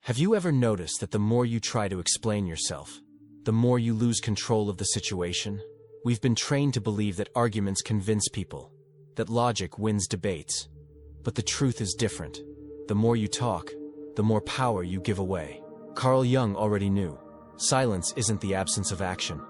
Have you ever noticed that the more you try to explain yourself, the more you lose control of the situation? We've been trained to believe that arguments convince people, that logic wins debates. But the truth is different. The more you talk, the more power you give away. Carl Jung already knew. Silence isn't the absence of action.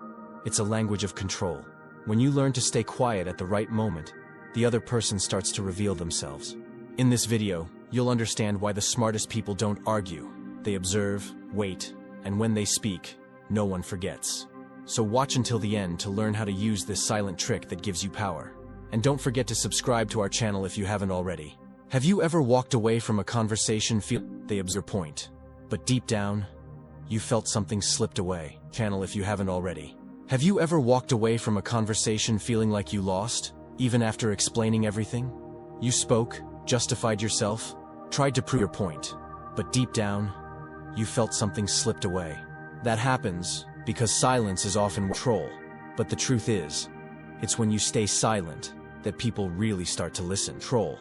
It's a language of control. When you learn to stay quiet at the right moment, the other person starts to reveal themselves. In this video, you'll understand why the smartest people don't argue. They observe, wait, and when they speak, no one forgets. So watch until the end to learn how to use this silent trick that gives you power. And don't forget to subscribe to our channel if you haven't already. Have you ever walked away from a conversation feeling they observe your point, but deep down, you felt something slipped away? Channel if you haven't already. Have you ever walked away from a conversation feeling like you lost, even after explaining everything? You spoke, justified yourself, tried to prove your point, but deep down, you felt something slipped away. That happens because silence is often control. But the truth is, it's when you stay silent that people really start to listen. Control.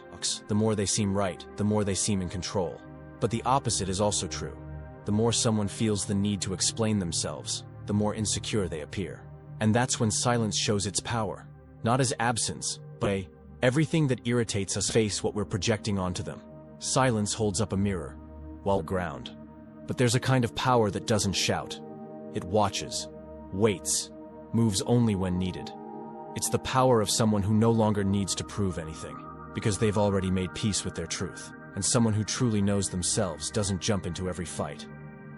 The more they seem right, the more they seem in control. But the opposite is also true. The more someone feels the need to explain themselves, the more insecure they appear. And that's when silence shows its power. Not as absence, but everything that irritates us face what we're projecting onto them. Silence holds up a mirror, while ground. But there's a kind of power that doesn't shout. It watches, waits, moves only when needed. It's the power of someone who no longer needs to prove anything, because they've already made peace with their truth. And someone who truly knows themselves doesn't jump into every fight.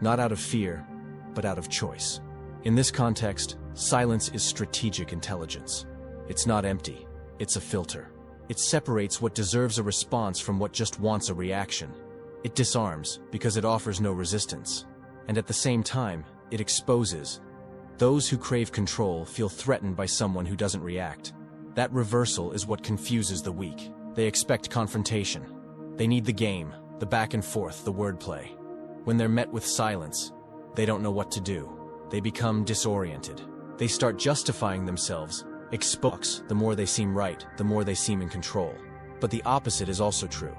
Not out of fear, but out of choice. In this context, silence is strategic intelligence. It's not empty, it's a filter. It separates what deserves a response from what just wants a reaction. It disarms because it offers no resistance. And at the same time, it exposes. Those who crave control feel threatened by someone who doesn't react. That reversal is what confuses the weak. They expect confrontation. They need the game, the back and forth, the wordplay. When they're met with silence, they don't know what to do. They become disoriented. They start justifying themselves. The more they seem right, the more they seem in control. But the opposite is also true.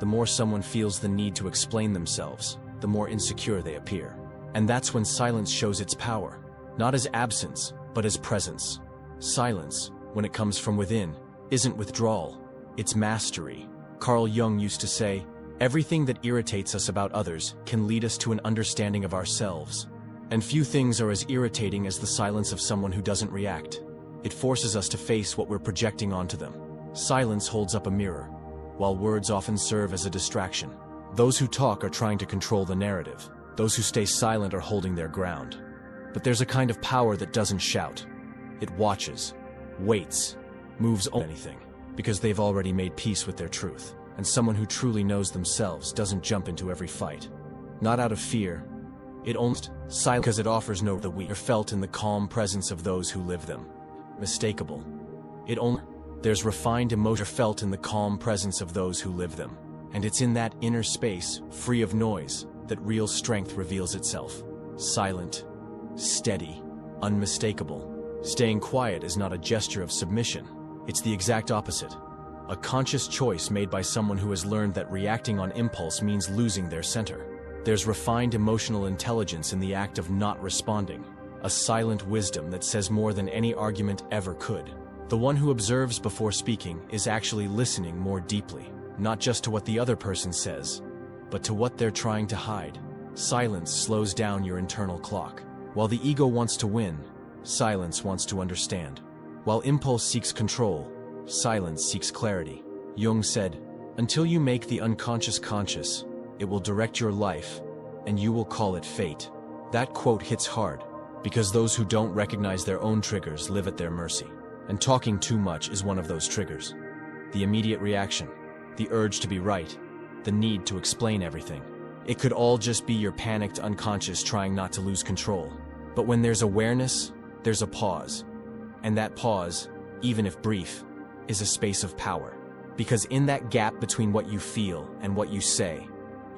The more someone feels the need to explain themselves, the more insecure they appear. And that's when silence shows its power. Not as absence, but as presence. Silence, when it comes from within, isn't withdrawal, it's mastery. Carl Jung used to say, everything that irritates us about others can lead us to an understanding of ourselves. And few things are as irritating as the silence of someone who doesn't react. It forces us to face what we're projecting onto them. Silence holds up a mirror, while words often serve as a distraction. Those who talk are trying to control the narrative. Those who stay silent are holding their ground. But there's a kind of power that doesn't shout. It watches, waits, moves on anything, because they've already made peace with their truth. And someone who truly knows themselves doesn't jump into every fight. Not out of fear. It only silent because it offers no the weak are felt in the calm presence of those who live them. Mistakable. It only there's refined emotion felt in the calm presence of those who live them. And it's in that inner space, free of noise, that real strength reveals itself. Silent, steady, unmistakable. Staying quiet is not a gesture of submission. It's the exact opposite. A conscious choice made by someone who has learned that reacting on impulse means losing their center. There's refined emotional intelligence in the act of not responding. A silent wisdom that says more than any argument ever could. The one who observes before speaking is actually listening more deeply, not just to what the other person says, but to what they're trying to hide. Silence slows down your internal clock. While the ego wants to win, silence wants to understand. While impulse seeks control, silence seeks clarity. Jung said, "Until you make the unconscious conscious, it will direct your life, and you will call it fate." That quote hits hard, because those who don't recognize their own triggers live at their mercy. And talking too much is one of those triggers. The immediate reaction, the urge to be right, the need to explain everything. It could all just be your panicked unconscious trying not to lose control. But when there's awareness, there's a pause. And that pause, even if brief, is a space of power. Because in that gap between what you feel and what you say,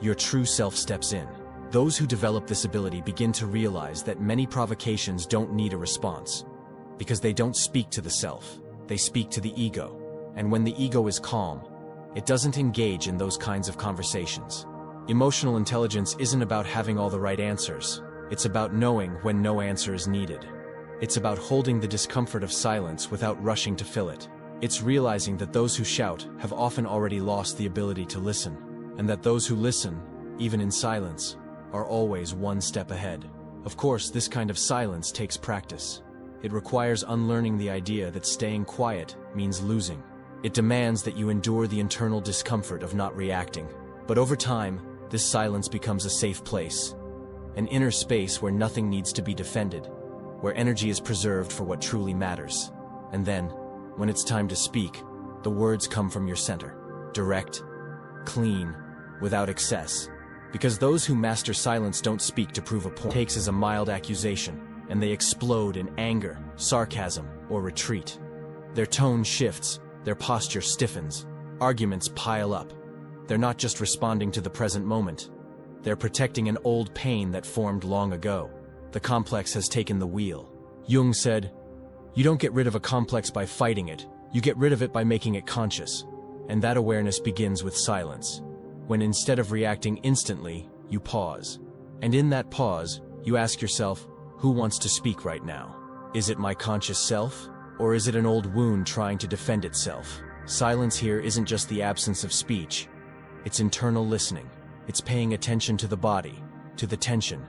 your true self steps in. Those who develop this ability begin to realize that many provocations don't need a response. Because they don't speak to the self, they speak to the ego. And when the ego is calm, it doesn't engage in those kinds of conversations. Emotional intelligence isn't about having all the right answers. It's about knowing when no answer is needed. It's about holding the discomfort of silence without rushing to fill it. It's realizing that those who shout have often already lost the ability to listen, and that those who listen, even in silence, are always one step ahead. Of course, this kind of silence takes practice. It requires unlearning the idea that staying quiet means losing. It demands that you endure the internal discomfort of not reacting. But over time, this silence becomes a safe place, an inner space where nothing needs to be defended, where energy is preserved for what truly matters. And then, when it's time to speak, the words come from your center, direct, clean, without excess. Because those who master silence don't speak to prove a point. It takes as a mild accusation, and they explode in anger, sarcasm, or retreat. Their tone shifts, their posture stiffens, arguments pile up. They're not just responding to the present moment. They're protecting an old pain that formed long ago. The complex has taken the wheel. Jung said, "You don't get rid of a complex by fighting it, you get rid of it by making it conscious." And that awareness begins with silence, when instead of reacting instantly, you pause. And in that pause, you ask yourself, who wants to speak right now? Is it my conscious self? Or is it an old wound trying to defend itself? Silence here isn't just the absence of speech. It's internal listening. It's paying attention to the body, to the tension,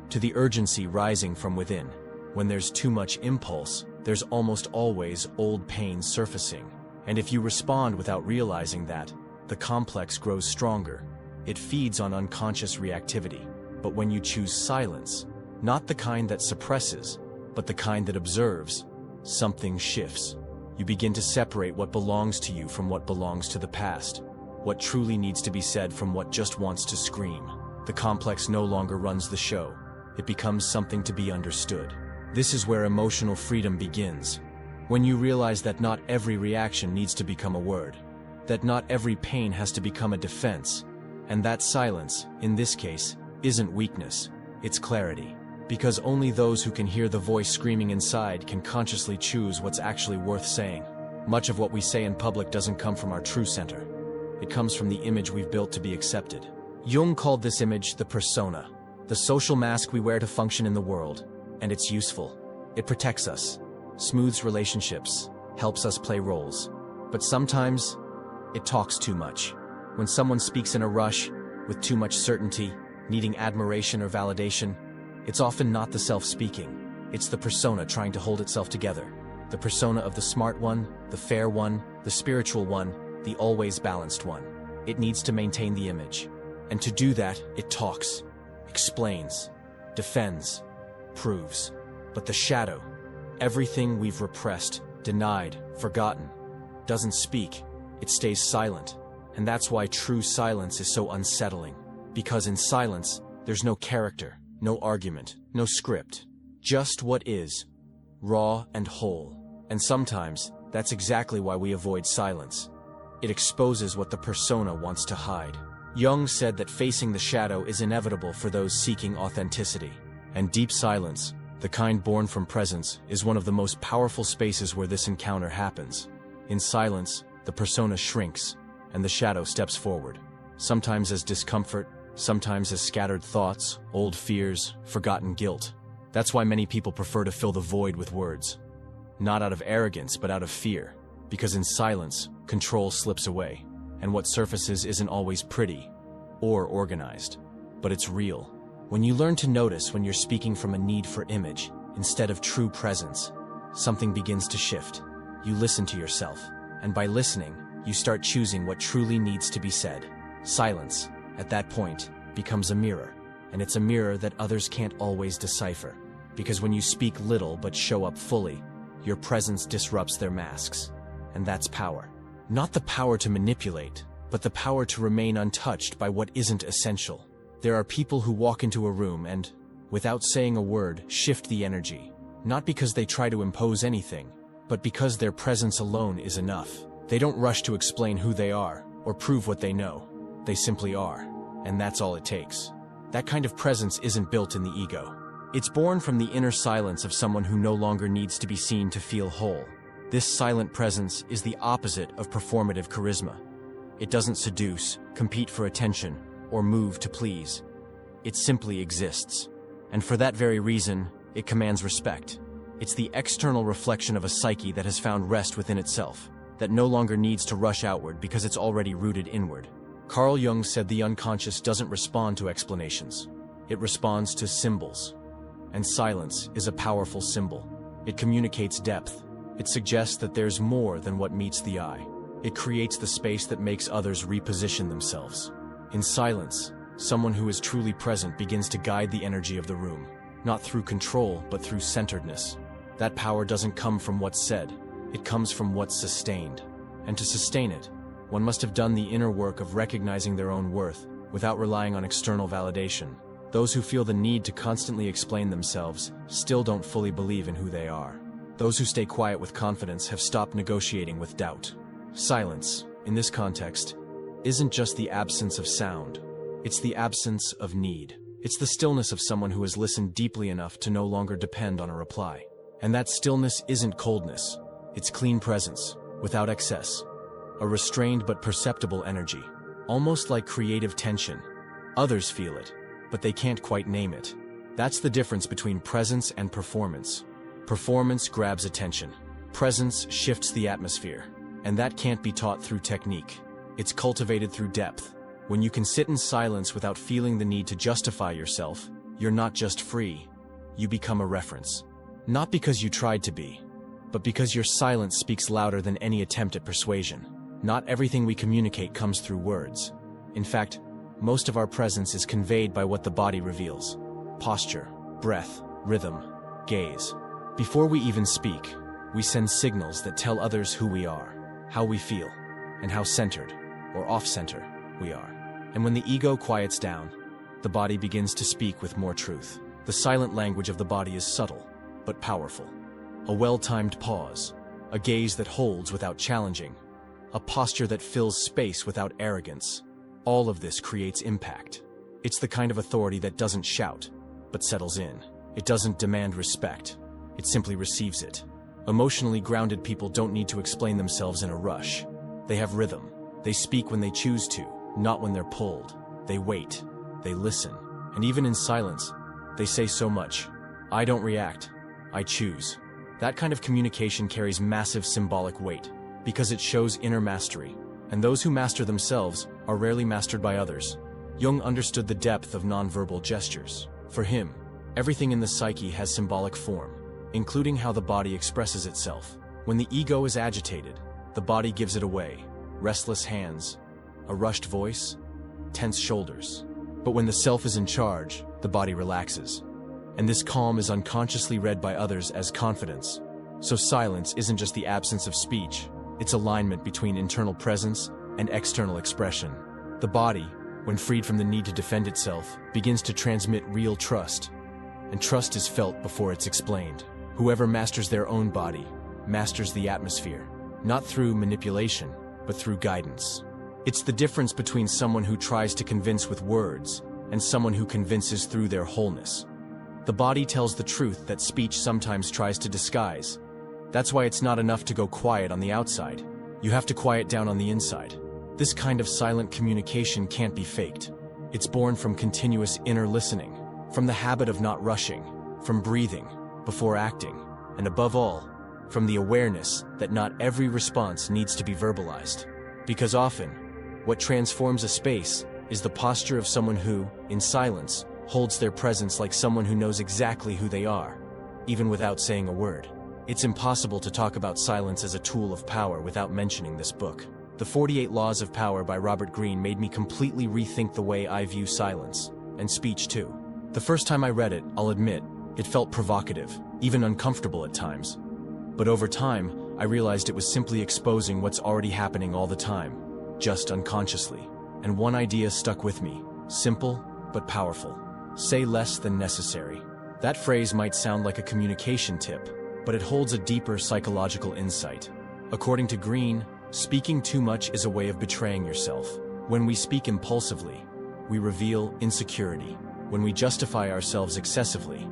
to the urgency rising from within. When there's too much impulse, there's almost always old pain surfacing. And if you respond without realizing that, the complex grows stronger. It feeds on unconscious reactivity. But when you choose silence, not the kind that suppresses, but the kind that observes, something shifts. You begin to separate what belongs to you from what belongs to the past, what truly needs to be said from what just wants to scream. The complex no longer runs the show. It becomes something to be understood. This is where emotional freedom begins. When you realize that not every reaction needs to become a word, that not every pain has to become a defense, and that silence, in this case, isn't weakness, it's clarity. Because only those who can hear the voice screaming inside can consciously choose what's actually worth saying. Much of what we say in public doesn't come from our true center. It comes from the image we've built to be accepted. Jung called this image the persona, the social mask we wear to function in the world, and it's useful. It protects us, smooths relationships, helps us play roles. But sometimes, it talks too much. When someone speaks in a rush, with too much certainty, needing admiration or validation, it's often not the self speaking. It's the persona trying to hold itself together. The persona of the smart one, the fair one, the spiritual one, the always balanced one. It needs to maintain the image. And to do that, it talks, explains, defends, proves. But the shadow, everything we've repressed, denied, forgotten, doesn't speak. It stays silent. And that's why true silence is so unsettling. Because in silence, there's no character, no argument, no script. Just what is, raw and whole. And sometimes, that's exactly why we avoid silence. It exposes what the persona wants to hide. Jung said that facing the shadow is inevitable for those seeking authenticity. And deep silence, the kind born from presence, is one of the most powerful spaces where this encounter happens. In silence, the persona shrinks, and the shadow steps forward. Sometimes as discomfort, sometimes as scattered thoughts, old fears, forgotten guilt. That's why many people prefer to fill the void with words. Not out of arrogance, but out of fear. Because in silence, control slips away, and what surfaces isn't always pretty or organized, but it's real. When you learn to notice when you're speaking from a need for image instead of true presence, something begins to shift. You listen to yourself, and by listening, you start choosing what truly needs to be said. Silence, at that point, becomes a mirror, and it's a mirror that others can't always decipher. Because when you speak little but show up fully, your presence disrupts their masks. And that's power. Not the power to manipulate, but the power to remain untouched by what isn't essential. There are people who walk into a room and, without saying a word, shift the energy. Not because they try to impose anything, but because their presence alone is enough. They don't rush to explain who they are, or prove what they know. They simply are. And that's all it takes. That kind of presence isn't built in the ego. It's born from the inner silence of someone who no longer needs to be seen to feel whole. This silent presence is the opposite of performative charisma. It doesn't seduce, compete for attention, or move to please. It simply exists. And for that very reason, it commands respect. It's the external reflection of a psyche that has found rest within itself, that no longer needs to rush outward because it's already rooted inward. Carl Jung said the unconscious doesn't respond to explanations. It responds to symbols. And silence is a powerful symbol. It communicates depth. It suggests that there's more than what meets the eye. It creates the space that makes others reposition themselves. In silence, someone who is truly present begins to guide the energy of the room, not through control, but through centeredness. That power doesn't come from what's said. It comes from what's sustained. And to sustain it, one must have done the inner work of recognizing their own worth without relying on external validation. Those who feel the need to constantly explain themselves still don't fully believe in who they are. Those who stay quiet with confidence have stopped negotiating with doubt. Silence, in this context, isn't just the absence of sound. It's the absence of need. It's the stillness of someone who has listened deeply enough to no longer depend on a reply. And that stillness isn't coldness. It's clean presence, without excess. A restrained but perceptible energy, almost like creative tension. Others feel it, but they can't quite name it. That's the difference between presence and performance. Performance grabs attention. Presence shifts the atmosphere. And that can't be taught through technique. It's cultivated through depth. When you can sit in silence without feeling the need to justify yourself, you're not just free, you become a reference. Not because you tried to be, but because your silence speaks louder than any attempt at persuasion. Not everything we communicate comes through words. In fact, most of our presence is conveyed by what the body reveals. Posture, breath, rhythm, gaze. Before we even speak, we send signals that tell others who we are, how we feel, and how centered, or off-center, we are. And when the ego quiets down, the body begins to speak with more truth. The silent language of the body is subtle, but powerful. A well-timed pause, a gaze that holds without challenging, a posture that fills space without arrogance. All of this creates impact. It's the kind of authority that doesn't shout, but settles in. It doesn't demand respect. It simply receives it. Emotionally grounded people don't need to explain themselves in a rush. They have rhythm. They speak when they choose to, not when they're pulled. They wait. They listen. And even in silence, they say so much. I don't react. I choose. That kind of communication carries massive symbolic weight, because it shows inner mastery. And those who master themselves are rarely mastered by others. Jung understood the depth of nonverbal gestures. For him, everything in the psyche has symbolic form, including how the body expresses itself. When the ego is agitated, the body gives it away. Restless hands, a rushed voice, tense shoulders. But when the self is in charge, the body relaxes. And this calm is unconsciously read by others as confidence. So silence isn't just the absence of speech, it's alignment between internal presence and external expression. The body, when freed from the need to defend itself, begins to transmit real trust. And trust is felt before it's explained. Whoever masters their own body masters the atmosphere, not through manipulation, but through guidance. It's the difference between someone who tries to convince with words and someone who convinces through their wholeness. The body tells the truth that speech sometimes tries to disguise. That's why it's not enough to go quiet on the outside. You have to quiet down on the inside. This kind of silent communication can't be faked. It's born from continuous inner listening, from the habit of not rushing, from breathing before acting, and above all, from the awareness that not every response needs to be verbalized. Because often, what transforms a space is the posture of someone who, in silence, holds their presence like someone who knows exactly who they are, even without saying a word. It's impossible to talk about silence as a tool of power without mentioning this book. The 48 Laws of Power by Robert Greene made me completely rethink the way I view silence, and speech too. The first time I read it, I'll admit, it felt provocative, even uncomfortable at times. But over time, I realized it was simply exposing what's already happening all the time, just unconsciously. And one idea stuck with me, simple but powerful. Say less than necessary. That phrase might sound like a communication tip, but it holds a deeper psychological insight. According to Greene, speaking too much is a way of betraying yourself. When we speak impulsively, we reveal insecurity. When we justify ourselves excessively,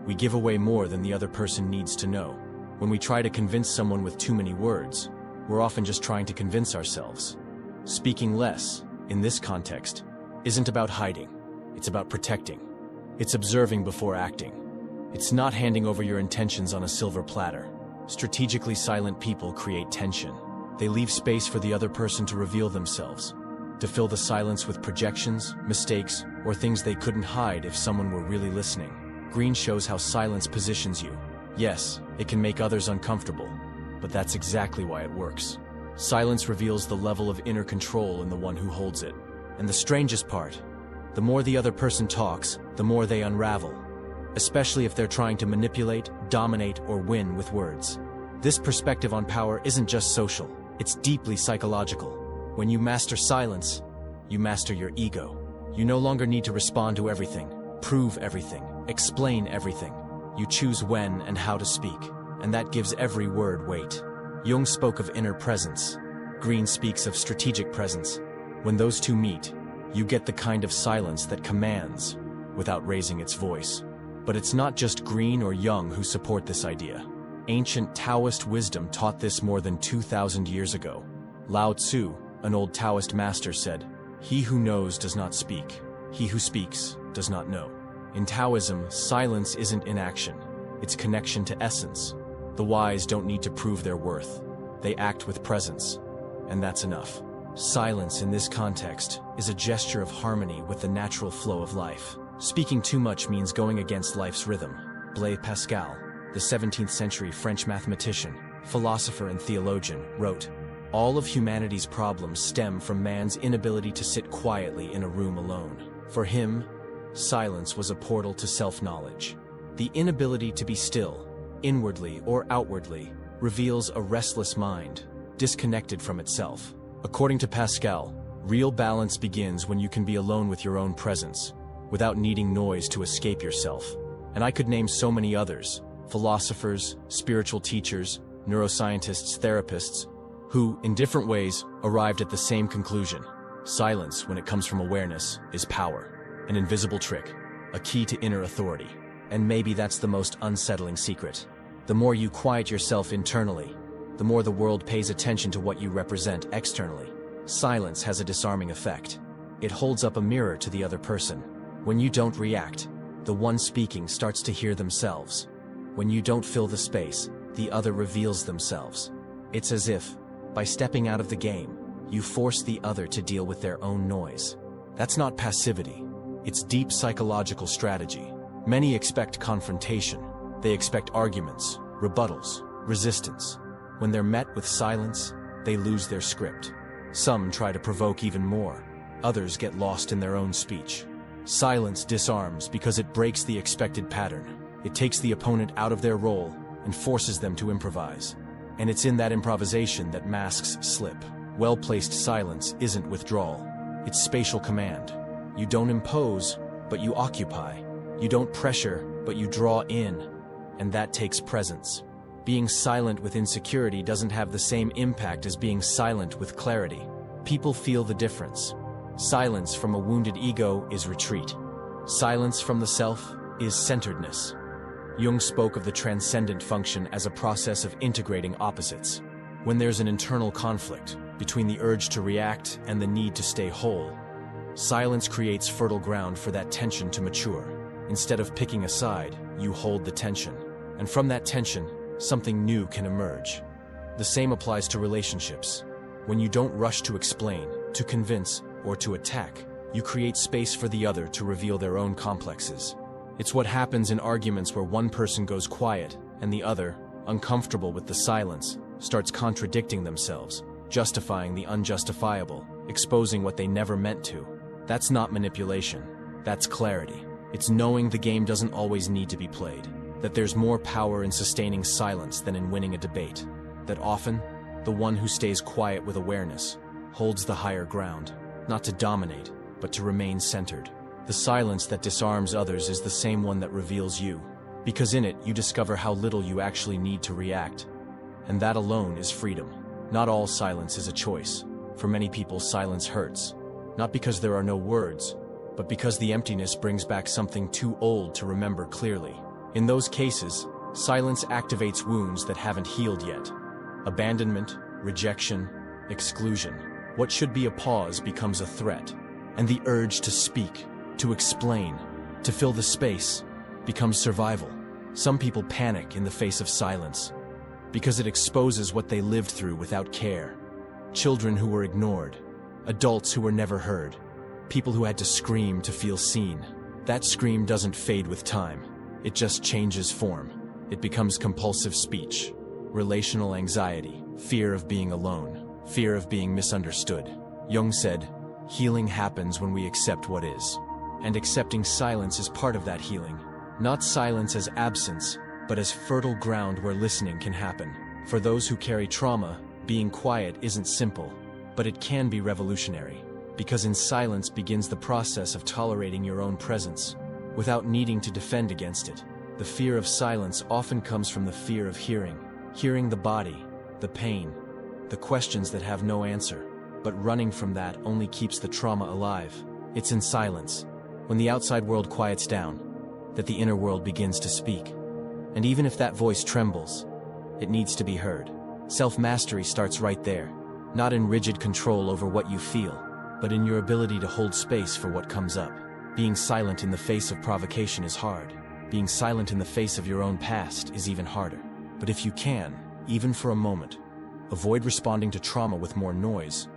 we give away more than the other person needs to know. When we try to convince someone with too many words, we're often just trying to convince ourselves. Speaking less, in this context, isn't about hiding. It's about protecting. It's observing before acting. It's not handing over your intentions on a silver platter. Strategically silent people create tension. They leave space for the other person to reveal themselves, to fill the silence with projections, mistakes, or things they couldn't hide if someone were really listening. Green shows how silence positions you. Yes, it can make others uncomfortable, but that's exactly why it works. Silence reveals the level of inner control in the one who holds it. And the strangest part, the more the other person talks, the more they unravel, especially if they're trying to manipulate, dominate, or win with words. This perspective on power isn't just social, it's deeply psychological. When you master silence, you master your ego. You no longer need to respond to everything, prove everything, explain everything. You choose when and how to speak, and that gives every word weight. Jung spoke of inner presence. Green speaks of strategic presence. When those two meet, you get the kind of silence that commands without raising its voice. But it's not just Green or Jung who support this idea. Ancient Taoist wisdom taught this more than 2,000 years ago. Lao Tzu, an old Taoist master, said, "He who knows does not speak. He who speaks does not know." In Taoism, silence isn't inaction. It's connection to essence. The wise don't need to prove their worth. They act with presence, and that's enough. Silence in this context is a gesture of harmony with the natural flow of life. Speaking too much means going against life's rhythm. Blaise Pascal, the 17th century French mathematician, philosopher, and theologian, wrote, "All of humanity's problems stem from man's inability to sit quietly in a room alone." For him, silence was a portal to self-knowledge. The inability to be still, inwardly or outwardly, reveals a restless mind, disconnected from itself. According to Pascal, real balance begins when you can be alone with your own presence, without needing noise to escape yourself. And I could name so many others, philosophers, spiritual teachers, neuroscientists, therapists, who, in different ways, arrived at the same conclusion. Silence, when it comes from awareness, is power, an invisible trick, a key to inner authority. And maybe that's the most unsettling secret. The more you quiet yourself internally, the more the world pays attention to what you represent externally. Silence has a disarming effect. It holds up a mirror to the other person. When you don't react, the one speaking starts to hear themselves. When you don't fill the space, the other reveals themselves. It's as if, by stepping out of the game, you force the other to deal with their own noise. That's not passivity. It's deep psychological strategy. Many expect confrontation. They expect arguments, rebuttals, resistance. When they're met with silence, they lose their script. Some try to provoke even more. Others get lost in their own speech. Silence disarms because it breaks the expected pattern. It takes the opponent out of their role and forces them to improvise. And it's in that improvisation that masks slip. Well-placed silence isn't withdrawal. It's spatial command. You don't impose, but you occupy. You don't pressure, but you draw in. And that takes presence. Being silent with insecurity doesn't have the same impact as being silent with clarity. People feel the difference. Silence from a wounded ego is retreat. Silence from the self is centeredness. Jung spoke of the transcendent function as a process of integrating opposites. When there's an internal conflict between the urge to react and the need to stay whole, silence creates fertile ground for that tension to mature. Instead of picking a side, you hold the tension. And from that tension, something new can emerge. The same applies to relationships. When you don't rush to explain, to convince, or to attack, you create space for the other to reveal their own complexes. It's what happens in arguments where one person goes quiet and the other, uncomfortable with the silence, starts contradicting themselves, justifying the unjustifiable, exposing what they never meant to. That's not manipulation. That's clarity. It's knowing the game doesn't always need to be played, that there's more power in sustaining silence than in winning a debate, that often, the one who stays quiet with awareness holds the higher ground, not to dominate, but to remain centered. The silence that disarms others is the same one that reveals you, because in it you discover how little you actually need to react. And that alone is freedom. Not all silence is a choice. For many people, silence hurts, not because there are no words, but because the emptiness brings back something too old to remember clearly. In those cases, silence activates wounds that haven't healed yet. Abandonment, rejection, exclusion. What should be a pause becomes a threat. And the urge to speak, to explain, to fill the space, becomes survival. Some people panic in the face of silence because it exposes what they lived through without care. Children who were ignored, adults who were never heard, people who had to scream to feel seen. That scream doesn't fade with time. It just changes form. It becomes compulsive speech, relational anxiety, fear of being alone, fear of being misunderstood. Jung said, "Healing happens when we accept what is." And accepting silence is part of that healing. Not silence as absence, but as fertile ground where listening can happen. For those who carry trauma, being quiet isn't simple, but it can be revolutionary. Because in silence begins the process of tolerating your own presence, without needing to defend against it. The fear of silence often comes from the fear of hearing the body, the pain, the questions that have no answer. But running from that only keeps the trauma alive. It's in silence, when the outside world quiets down, that the inner world begins to speak. And even if that voice trembles, it needs to be heard. Self-mastery starts right there, not in rigid control over what you feel, but in your ability to hold space for what comes up. Being silent in the face of provocation is hard. Being silent in the face of your own past is even harder. But if you can, even for a moment, avoid responding to trauma with more noise,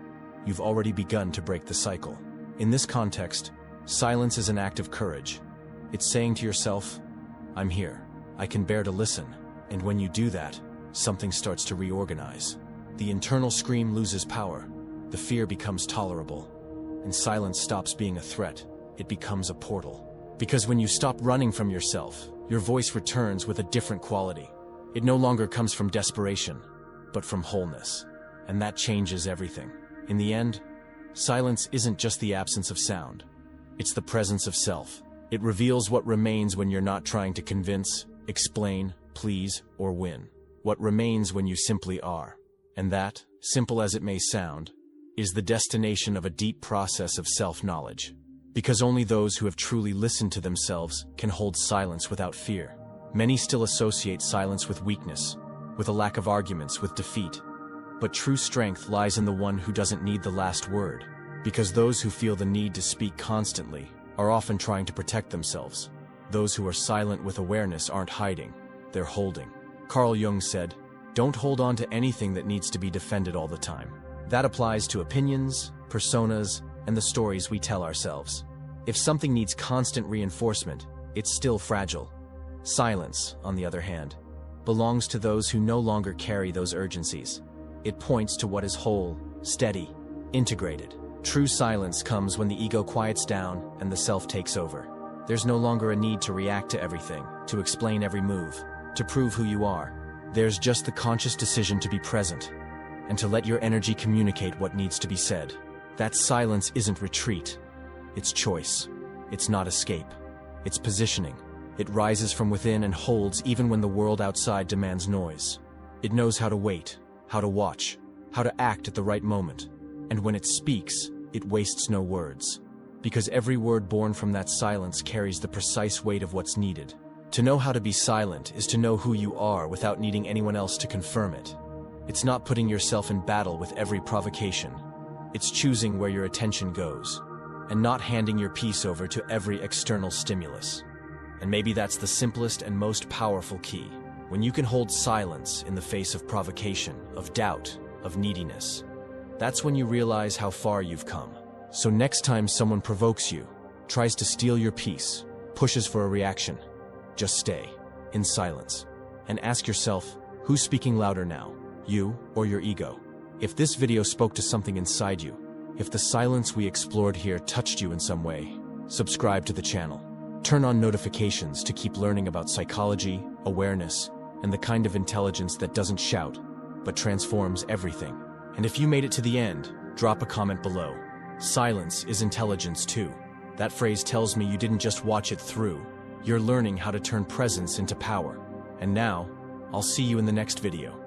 you've already begun to break the cycle. In this context, silence is an act of courage. It's saying to yourself, "I'm here. I can bear to listen." And when you do that, something starts to reorganize. The internal scream loses power. The fear becomes tolerable. And silence stops being a threat. It becomes a portal. Because when you stop running from yourself, your voice returns with a different quality. It no longer comes from desperation, but from wholeness. And that changes everything. In the end, silence isn't just the absence of sound. It's the presence of self. It reveals what remains when you're not trying to convince, explain, please, or win. What remains when you simply are. And that, simple as it may sound, is the destination of a deep process of self-knowledge. Because only those who have truly listened to themselves can hold silence without fear. Many still associate silence with weakness, with a lack of arguments, with defeat. But true strength lies in the one who doesn't need the last word. Because those who feel the need to speak constantly are often trying to protect themselves. Those who are silent with awareness aren't hiding, they're holding. Carl Jung said, "Don't hold on to anything that needs to be defended all the time." That applies to opinions, personas, and the stories we tell ourselves. If something needs constant reinforcement, it's still fragile. Silence, on the other hand, belongs to those who no longer carry those urgencies. It points to what is whole, steady, integrated. True silence comes when the ego quiets down and the self takes over. There's no longer a need to react to everything, to explain every move, to prove who you are. There's just the conscious decision to be present, and to let your energy communicate what needs to be said. That silence isn't retreat. It's choice. It's not escape. It's positioning. It rises from within and holds even when the world outside demands noise. It knows how to wait, how to watch, how to act at the right moment. And when it speaks, it wastes no words. Because every word born from that silence carries the precise weight of what's needed. To know how to be silent is to know who you are without needing anyone else to confirm it. It's not putting yourself in battle with every provocation. It's choosing where your attention goes, and not handing your peace over to every external stimulus. And maybe that's the simplest and most powerful key. When you can hold silence in the face of provocation, of doubt, of neediness, that's when you realize how far you've come. So next time someone provokes you, tries to steal your peace, pushes for a reaction, just stay in silence and ask yourself, who's speaking louder now, you or your ego? If this video spoke to something inside you, if the silence we explored here touched you in some way, subscribe to the channel. Turn on notifications to keep learning about psychology, awareness, and the kind of intelligence that doesn't shout, but transforms everything. And if you made it to the end, drop a comment below. Silence is intelligence too. That phrase tells me you didn't just watch it through. You're learning how to turn presence into power. And now, I'll see you in the next video.